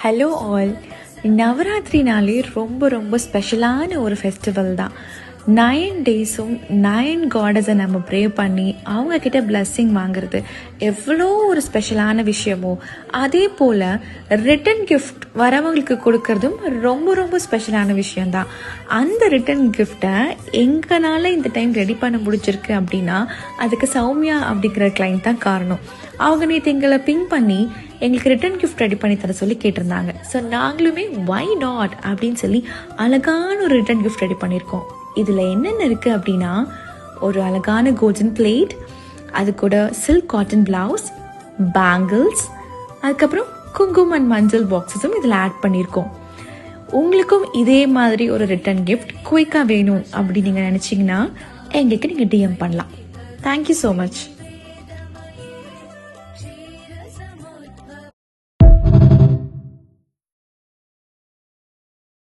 Hello all. நவராத்திரினாலே ரொம்ப ரொம்ப ஸ்பெஷலான ஒரு ஃபெஸ்டிவல் தான். 9 டேஸும் 9 காடஸை நம்ம ப்ரே பண்ணி அவங்கக்கிட்ட பிளெஸ்ஸிங் வாங்குறது எவ்வளோ ஒரு ஸ்பெஷலான விஷயமோ, அதே போல் ரிட்டன் கிஃப்ட் வரவங்களுக்கு கொடுக்கறதும் ரொம்ப ரொம்ப ஸ்பெஷலான விஷயந்தான். அந்த ரிட்டன் கிஃப்டை எங்களால் இந்த டைம் ரெடி பண்ண முடிஞ்சிருக்கு அப்படின்னா அதுக்கு சௌமியா அப்படிங்கிற கிளைண்ட் தான் காரணம். அவங்க நேற்று எங்களை பிங் பண்ணி எங்களுக்கு ரிட்டன் கிஃப்ட் ரெடி பண்ணி தர சொல்லி கேட்டிருந்தாங்க. ஸோ நாங்களுமே வை நாட் அப்படின்னு சொல்லி அழகான ஒரு ரிட்டன் கிஃப்ட் ரெடி பண்ணியிருக்கோம். இதில் என்னென்ன இருக்குது அப்படின்னா, ஒரு அழகான கோல்டன் பிளேட், அது கூட சில்க் காட்டன் பிளவுஸ், பேங்கிள்ஸ், அதுக்கப்புறம் குங்குமம் அண்ட் மஞ்சள் பாக்ஸஸும் இதில் ஆட் பண்ணியிருக்கோம். உங்களுக்கும் இதே மாதிரி ஒரு ரிட்டன் கிஃப்ட் குயிக்காக வேணும் அப்படின்னு நீங்கள் நினச்சிங்கன்னா எங்களுக்கு நீங்கள் டிஎம் பண்ணலாம். Thank you so much.